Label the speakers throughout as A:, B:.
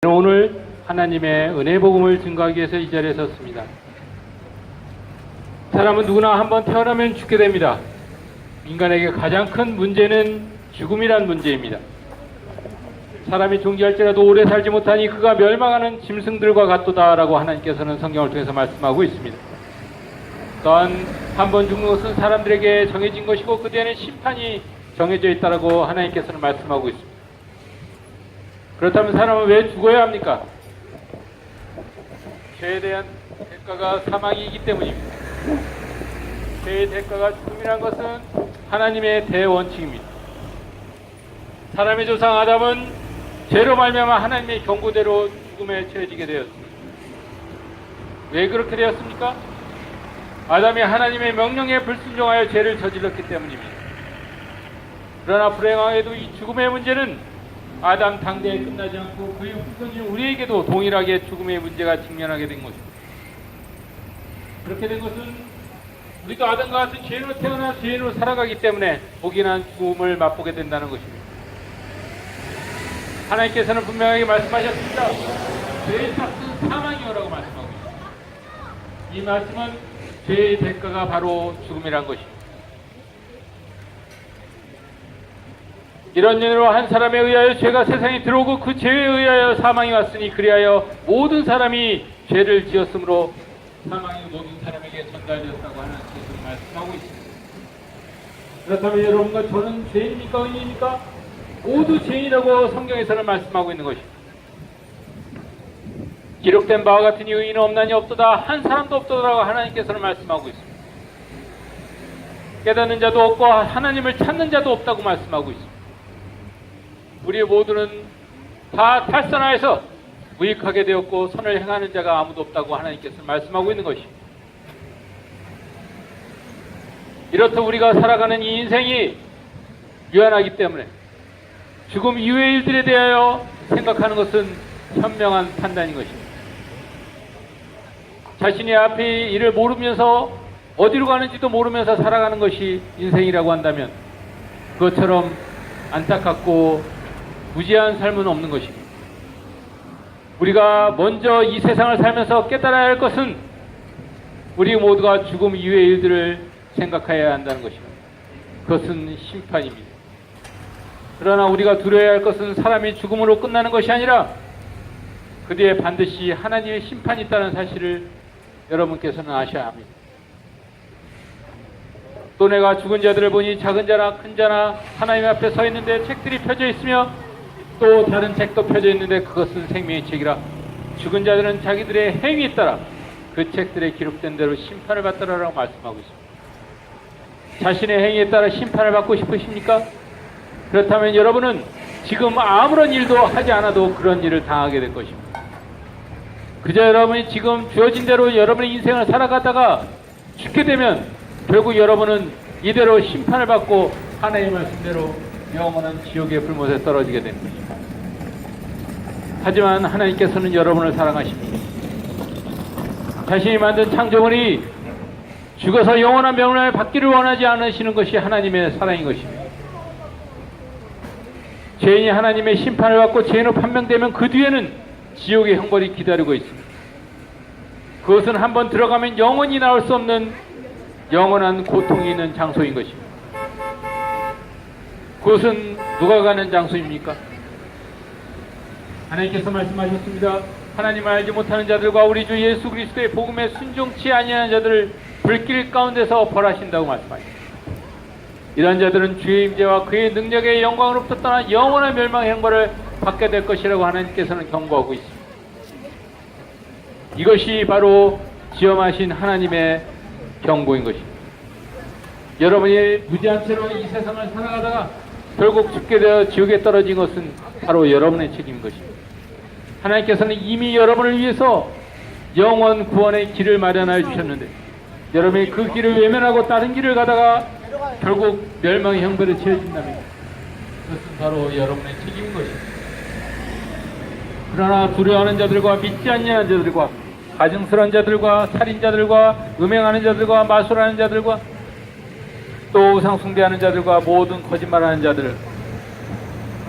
A: 오늘 하나님의 은혜 복음을 증거하기 위해서 이 자리에 섰습니다. 사람은 누구나 한번 태어나면 죽게 됩니다. 인간에게 가장 큰 문제는 죽음이란 문제입니다. 사람이 존귀할지라도 오래 살지 못하니 그가 멸망하는 짐승들과 같도다라고 하나님께서는 성경을 통해서 말씀하고 있습니다. 또한 한 번 죽는 것은 사람들에게 정해진 것이고 그 뒤에는 심판이 정해져 있다라고 하나님께서는 말씀하고 있습니다. 그렇다면 사람은 왜 죽어야 합니까? 죄에 대한 대가가 사망이기 때문입니다. 죄의 대가가 죽음이라는 것은 하나님의 대원칙입니다. 사람의 조상 아담은 죄로 말미암아 하나님의 경고대로 죽음에 처해지게 되었습니다. 왜 그렇게 되었습니까? 아담이 하나님의 명령에 불순종하여 죄를 저질렀기 때문입니다. 그러나 불행하게도 이 죽음의 문제는 아담 당대에 끝나지 않고 그의 후손인 우리에게도 동일하게 죽음의 문제가 직면하게 된 것입니다. 그렇게 된 것은 우리도 아담과 같은 죄인으로 태어나 죄인으로 살아가기 때문에 복이난 죽음을 맛보게 된다는 것입니다. 하나님께서는 분명하게 말씀하셨습니다. 죄의 값은 사망이요라고 말씀하고 있습니다. 이 말씀은 죄의 대가가 바로 죽음이란 것입니다. 이런 연유로 한 사람에 의하여 죄가 세상에 들어오고 그 죄에 의하여 사망이 왔으니 그리하여 모든 사람이 죄를 지었으므로 사망이 모든 사람에게 전달되었다고 하나님께서 말씀하고 있습니다. 그렇다면 여러분과 저는 죄인입니까? 의인입니까? 모두 죄인이라고 성경에서는 말씀하고 있는 것입니다. 기록된 바와 같은 의인은 없나니 없도다 한 사람도 없도다라고 하나님께서는 말씀하고 있습니다. 깨닫는 자도 없고 하나님을 찾는 자도 없다고 말씀하고 있습니다. 우리 모두는 다 탈선하여서 무익하게 되었고 선을 행하는 자가 아무도 없다고 하나님께서 말씀하고 있는 것입니다. 이렇듯 우리가 살아가는 이 인생이 유한하기 때문에 죽음 이후의 일들에 대하여 생각하는 것은 현명한 판단인 것입니다. 자신이 앞의 일을 모르면서 어디로 가는지도 모르면서 살아가는 것이 인생이라고 한다면 그것처럼 안타깝고 무지한 삶은 없는 것입니다. 우리가 먼저 이 세상을 살면서 깨달아야 할 것은 우리 모두가 죽음 이후의 일들을 생각해야 한다는 것입니다. 그것은 심판입니다. 그러나 우리가 두려워야 할 것은 사람이 죽음으로 끝나는 것이 아니라 그 뒤에 반드시 하나님의 심판이 있다는 사실을 여러분께서는 아셔야 합니다. 또 내가 죽은 자들을 보니 작은 자나 큰 자나 하나님 앞에 서 있는데 책들이 펴져 있으며 또 다른 책도 펴져 있는데 그것은 생명의 책이라 죽은 자들은 자기들의 행위에 따라 그 책들에 기록된 대로 심판을 받더라라고 말씀하고 있습니다. 자신의 행위에 따라 심판을 받고 싶으십니까? 그렇다면 여러분은 지금 아무런 일도 하지 않아도 그런 일을 당하게 될 것입니다. 그저 여러분이 지금 주어진 대로 여러분의 인생을 살아가다가 죽게 되면 결국 여러분은 이대로 심판을 받고 하나님의 말씀대로 영원한 지옥의 불못에 떨어지게 되는 것입니다. 하지만 하나님께서는 여러분을 사랑하십니다. 자신이 만든 창조물이 죽어서 영원한 명령을 받기를 원하지 않으시는 것이 하나님의 사랑인 것입니다. 죄인이 하나님의 심판을 받고 죄인으로 판명되면 그 뒤에는 지옥의 형벌이 기다리고 있습니다. 그것은 한번 들어가면 영원히 나올 수 없는 영원한 고통이 있는 장소인 것입니다. 그것은 누가 가는 장소입니까? 하나님께서 말씀하셨습니다. 하나님을 알지 못하는 자들과 우리 주 예수 그리스도의 복음에 순종치 아니하는 자들을 불길 가운데서 벌하신다고 말씀하십니다. 이런 자들은 주의 임재와 그의 능력의 영광으로부터 떠나 영원한 멸망의 형벌을 받게 될 것이라고 하나님께서는 경고하고 있습니다. 이것이 바로 지엄하신 하나님의 경고인 것입니다. 여러분이 무지한 채로 이 세상을 살아가다가 결국 죽게 되어 지옥에 떨어진 것은 바로 여러분의 책임인 것입니다. 하나님께서는 이미 여러분을 위해서 영원 구원의 길을 마련하여 주셨는데 여러분이 그 길을 외면하고 다른 길을 가다가 결국 멸망의 형벌에 처해진다면 그것은 바로 여러분의 책임인 것입니다. 그러나 두려워하는 자들과 믿지 않는 자들과 가증스러운 자들과 살인자들과 음행하는 자들과 마술하는 자들과 또 우상 숭배하는 자들과 모든 거짓말하는 자들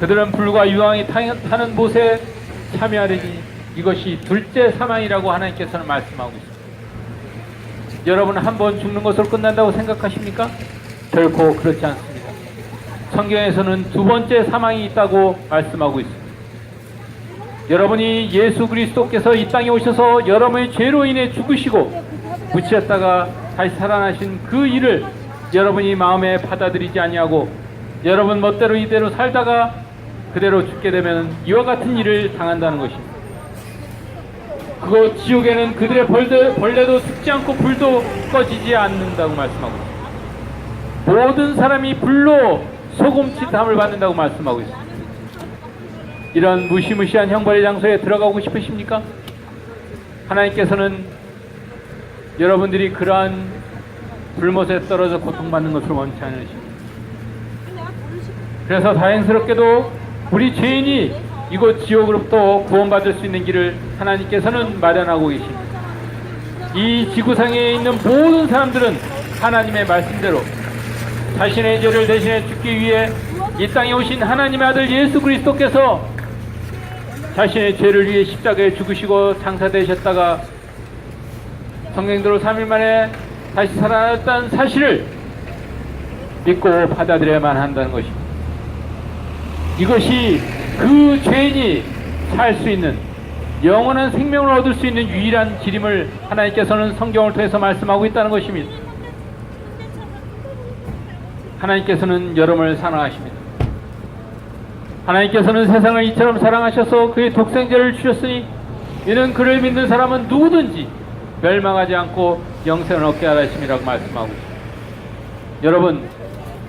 A: 그들은 불과 유황이 타는 못에 참여하리니 이것이 둘째 사망이라고 하나님께서는 말씀하고 있습니다. 여러분 한 번 죽는 것으로 끝난다고 생각하십니까? 결코 그렇지 않습니다. 성경에서는 두 번째 사망이 있다고 말씀하고 있습니다. 여러분이 예수 그리스도께서 이 땅에 오셔서 여러분의 죄로 인해 죽으시고 묻히셨다가 다시 살아나신 그 일을 여러분이 마음에 받아들이지 아니하고 여러분 멋대로 이대로 살다가 그대로 죽게 되면 이와 같은 일을 당한다는 것입니다. 그곳 지옥에는 그들의 벌레도 죽지 않고 불도 꺼지지 않는다고 말씀하고 있습니다. 모든 사람이 불로 소금치담을 받는다고 말씀하고 있습니다. 이런 무시무시한 형벌의 장소에 들어가고 싶으십니까? 하나님께서는 여러분들이 그러한 불못에 떨어져 고통받는 것을 원치 않으십니다. 그래서 다행스럽게도 우리 죄인이 이곳 지옥으로부터 구원받을 수 있는 길을 하나님께서는 마련하고 계십니다. 이 지구상에 있는 모든 사람들은 하나님의 말씀대로 자신의 죄를 대신해 죽기 위해 이 땅에 오신 하나님의 아들 예수 그리스도께서 자신의 죄를 위해 십자가에 죽으시고 장사되셨다가 성경대로 3일 만에 다시 살아났다는 사실을 믿고 받아들여야만 한다는 것입니다. 이것이 그 죄인이 살 수 있는 영원한 생명을 얻을 수 있는 유일한 길임을 하나님께서는 성경을 통해서 말씀하고 있다는 것입니다. 하나님께서는 여러분을 사랑하십니다. 하나님께서는 세상을 이처럼 사랑하셔서 그의 독생자를 주셨으니 이는 그를 믿는 사람은 누구든지 멸망하지 않고 영생을 얻게 하라 하심이라고 말씀하고 있습니다. 여러분,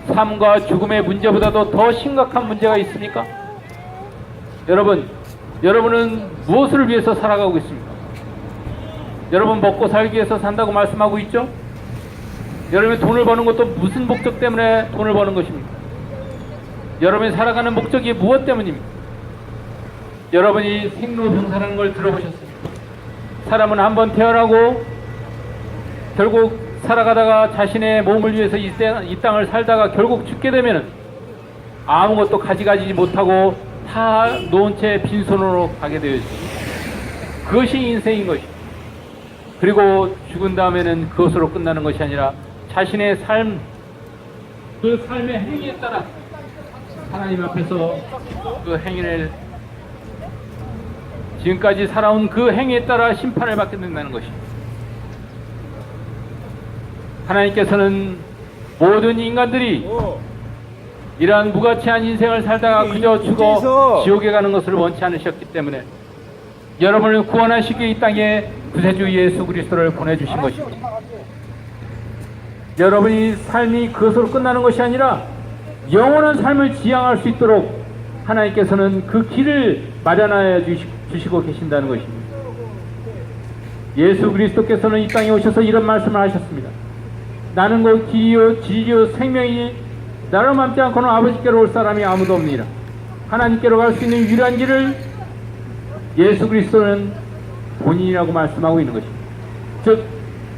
A: 삶과 죽음의 문제보다도 더 심각한 문제가 있습니까? 여러분은 무엇을 위해서 살아가고 있습니까? 여러분 먹고 살기 위해서 산다고 말씀하고 있죠? 여러분이 돈을 버는 것도 무슨 목적 때문에 돈을 버는 것입니까? 여러분이 살아가는 목적이 무엇 때문입니까? 여러분이 생로병사라는 걸 들어보셨습니까? 사람은 한번 태어나고 결국 살아가다가 자신의 몸을 위해서 이 땅을 살다가 결국 죽게 되면 아무것도 가져가지 못하고 다 놓은 채 빈손으로 가게 되어 있습니다. 그것이 인생인 것입니다. 그리고 죽은 다음에는 그것으로 끝나는 것이 아니라 자신의 삶, 그 삶의 행위에 따라 하나님 앞에서 그 행위를 지금까지 살아온 그 행위에 따라 심판을 받게 된다는 것입니다. 하나님께서는 모든 인간들이 이러한 무가치한 인생을 살다가 그저 죽어 지옥에 가는 것을 원치 않으셨기 때문에 여러분을 구원하시기 위해 이 땅에 구세주 예수 그리스도를 보내주신 것입니다. 여러분이 삶이 그것으로 끝나는 것이 아니라 영원한 삶을 지향할 수 있도록 하나님께서는 그 길을 마련하여 주시고 계신다는 것입니다. 예수 그리스도께서는 이 땅에 오셔서 이런 말씀을 하셨습니다. 나는 곧 길이요 진리요 생명이니 나로 맘지 않고는 아버지께로 올 사람이 아무도 없느니라. 하나님께로 갈 수 있는 유일한 길을 예수 그리스도는 본인이라고 말씀하고 있는 것입니다. 즉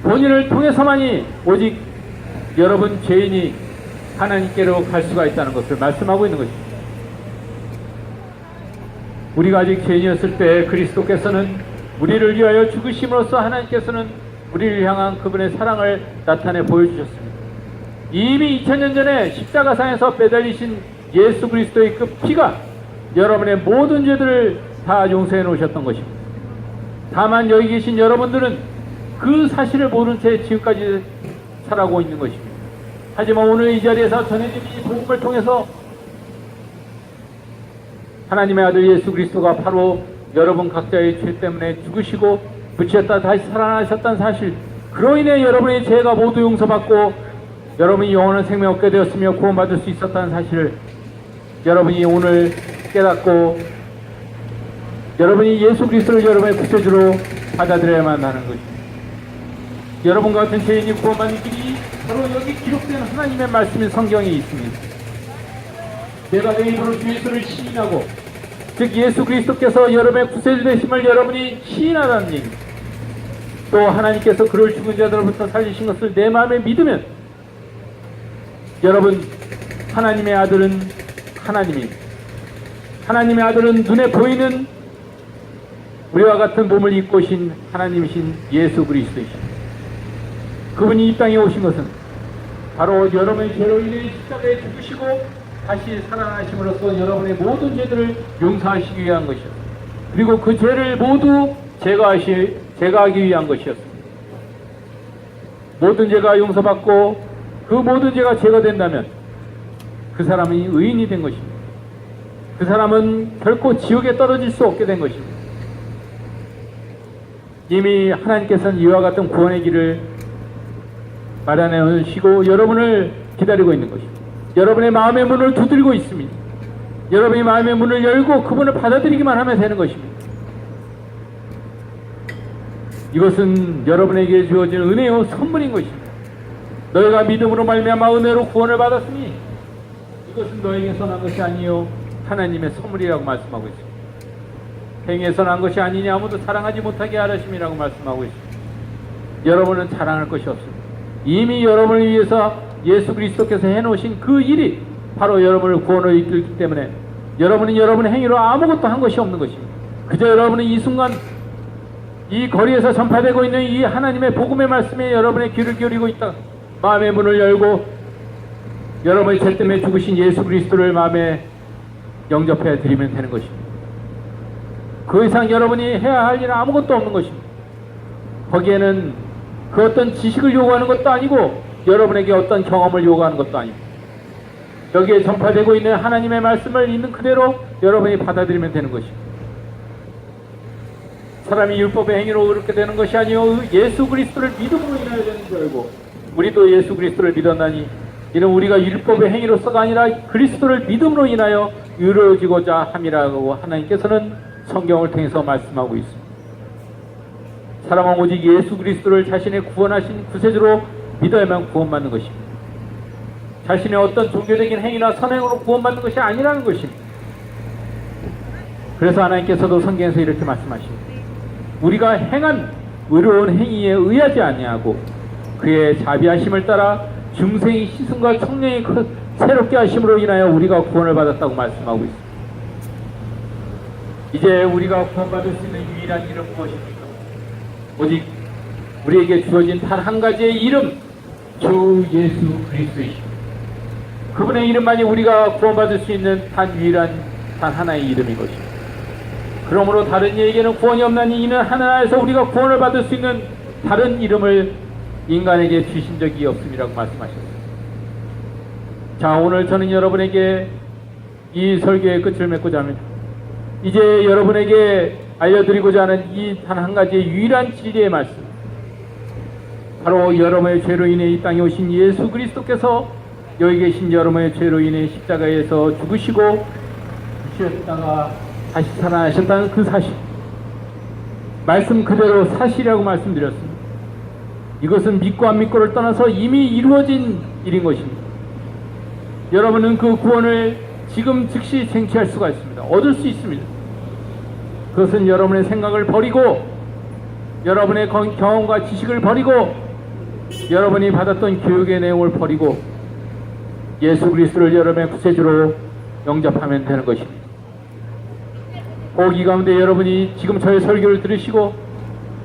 A: 본인을 통해서만이 오직 여러분 죄인이 하나님께로 갈 수가 있다는 것을 말씀하고 있는 것입니다. 우리가 아직 죄인이었을 때 그리스도께서는 우리를 위하여 죽으심으로써 하나님께서는 우리를 향한 그분의 사랑을 나타내 보여주셨습니다. 이미 2000년 전에 십자가상에서 빼달리신 예수 그리스도의 그 피가 여러분의 모든 죄들을 다 용서해 놓으셨던 것입니다. 다만 여기 계신 여러분들은 그 사실을 모른 채 지금까지 살아가고 있는 것입니다. 하지만 오늘 이 자리에서 전해진 이 복음을 통해서 하나님의 아들 예수 그리스도가 바로 여러분 각자의 죄 때문에 죽으시고 묻히셨다 다시 살아나셨다는 사실, 그로 인해 여러분의 죄가 모두 용서받고 여러분이 영원한 생명 얻게 되었으며 구원받을 수 있었다는 사실을 여러분이 오늘 깨닫고 여러분이 예수 그리스도를 여러분의 구세주로 받아들여야만 하는 것입니다. 여러분 같은 죄인이 구원받는 길이 바로 여기 기록된 하나님의 말씀인 성경에 있습니다. 내가 내 입으로 주 예수를 시인하고, 즉 예수 그리스도께서 여러분의 구세주 되심을 여러분이 시인하라는 얘기입니다. 또 하나님께서 그를 죽은 자들로부터 살리신 것을 내 마음에 믿으면 여러분, 하나님의 아들은 하나님입니다. 하나님의 아들은 눈에 보이는 우리와 같은 몸을 입고 오신 하나님이신 예수 그리스도이십니다. 그분이 이 땅에 오신 것은 바로 여러분의 죄로 인해 십자가에 죽으시고 다시 살아나심으로써 여러분의 모든 죄들을 용서하시기 위한 것이었습니다. 그리고 그 죄를 모두 제거하기 위한 것이었습니다. 모든 죄가 용서받고 그 모든 죄가 제거된다면 그 사람이 의인이 된 것입니다. 그 사람은 결코 지옥에 떨어질 수 없게 된 것입니다. 이미 하나님께서는 이와 같은 구원의 길을 마련해 놓으시고 여러분을 기다리고 있는 것입니다. 여러분의 마음의 문을 두드리고 있습니다. 여러분의 마음의 문을 열고 그분을 받아들이기만 하면 되는 것입니다. 이것은 여러분에게 주어진 은혜의 선물인 것입니다. 너희가 믿음으로 말미암아 은혜로 구원을 받았으니 이것은 너에게서 난 것이 아니요 하나님의 선물이라고 말씀하고 있습니다. 행위에서 난 것이 아니니 아무도 자랑하지 못하게 하라심이라고 말씀하고 있습니다. 여러분은 자랑할 것이 없습니다. 이미 여러분을 위해서 예수 그리스도께서 해놓으신 그 일이 바로 여러분을 구원으로 이끌기 때문에 여러분은 여러분의 행위로 아무것도 한 것이 없는 것입니다. 그저 여러분은 이 순간 이 거리에서 전파되고 있는 이 하나님의 복음의 말씀에 여러분의 귀를 기울이고 있다. 마음의 문을 열고 여러분의 죄 때문에 죽으신 예수 그리스도를 마음에 영접해 드리면 되는 것입니다. 그 이상 여러분이 해야 할 일은 아무것도 없는 것입니다. 거기에는 그 어떤 지식을 요구하는 것도 아니고 여러분에게 어떤 경험을 요구하는 것도 아니고 여기에 전파되고 있는 하나님의 말씀을 있는 그대로 여러분이 받아들이면 되는 것입니다. 사람이 율법의 행위로 그렇게 되는 것이 아니요 예수 그리스도를 믿음으로 인하여 되는 줄 알고 우리도 예수 그리스도를 믿었나니 이는 우리가 율법의 행위로서가 아니라 그리스도를 믿음으로 인하여 이루어지고자 함이라고 하나님께서는 성경을 통해서 말씀하고 있습니다. 사람은 오직 예수 그리스도를 자신의 구원하신 구세주로 믿어야만 구원받는 것입니다. 자신의 어떤 종교적인 행위나 선행으로 구원받는 것이 아니라는 것입니다. 그래서 하나님께서도 성경에서 이렇게 말씀하십니다. 우리가 행한 의로운 행위에 의하지 아니하고 그의 자비하심을 따라 중생의 시승과 청량이 새롭게 하심으로 인하여 우리가 구원을 받았다고 말씀하고 있습니다. 이제 우리가 구원받을 수 있는 유일한 이름 무엇입니까? 오직 우리에게 주어진 단 한 가지의 이름, 주 예수 그리스도이십니다. 그분의 이름만이 우리가 구원받을 수 있는 유일한 단 하나의 이름인 것입니다. 그러므로 다른 이에게는 구원이 없나니 이는 하나에서 우리가 구원을 받을 수 있는 다른 이름을 인간에게 주신 적이 없음이라고 말씀하셨습니다. 자, 오늘 저는 여러분에게 이 설교의 끝을 맺고자 합니다. 이제 여러분에게 알려드리고자 하는 이 단 한 가지의 유일한 진리의 말씀, 바로 여러분의 죄로 인해 이 땅에 오신 예수 그리스도께서 여기 계신 여러분의 죄로 인해 십자가에서 죽으시고 죽으셨다가 다시 살아나셨다는 그 사실, 말씀 그대로 사실이라고 말씀드렸습니다. 이것은 믿고 안 믿고를 떠나서 이미 이루어진 일인 것입니다. 여러분은 그 구원을 지금 즉시 쟁취할 수가 있습니다. 얻을 수 있습니다. 그것은 여러분의 생각을 버리고 여러분의 경험과 지식을 버리고 여러분이 받았던 교육의 내용을 버리고 예수 그리스도를 여러분의 구세주로 영접하면 되는 것입니다. 이 가운데 여러분이 지금 저의 설교를 들으시고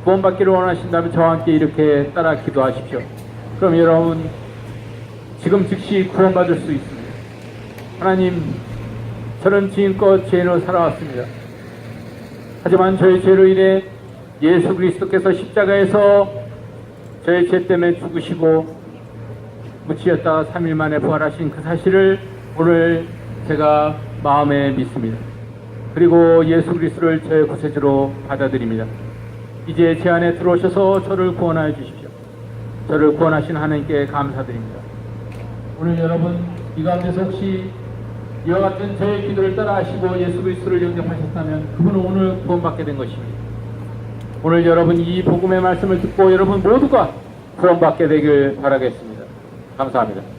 A: 구원받기를 원하신다면 저와 함께 이렇게 따라 기도하십시오. 그럼 여러분 지금 즉시 구원받을 수 있습니다. 하나님, 저는 지금껏 죄인으로 살아왔습니다. 하지만 저의 죄로 인해 예수 그리스도께서 십자가에서 저의 죄 때문에 죽으시고 묻히셨다가 3일 만에 부활하신 그 사실을 오늘 제가 마음에 믿습니다. 그리고 예수 그리스도를 저의 구세주로 받아들입니다. 이제 제 안에 들어오셔서 저를 구원하여 주십시오. 저를 구원하신 하나님께 감사드립니다. 오늘 여러분 이 가운데서 혹시 이와 같은 저의 기도를 따라 하시고 예수 그리스도를 영접하셨다면 그분은 오늘 구원받게 된 것입니다. 오늘 여러분 이 복음의 말씀을 듣고 여러분 모두가 구원받게 되길 바라겠습니다. 감사합니다.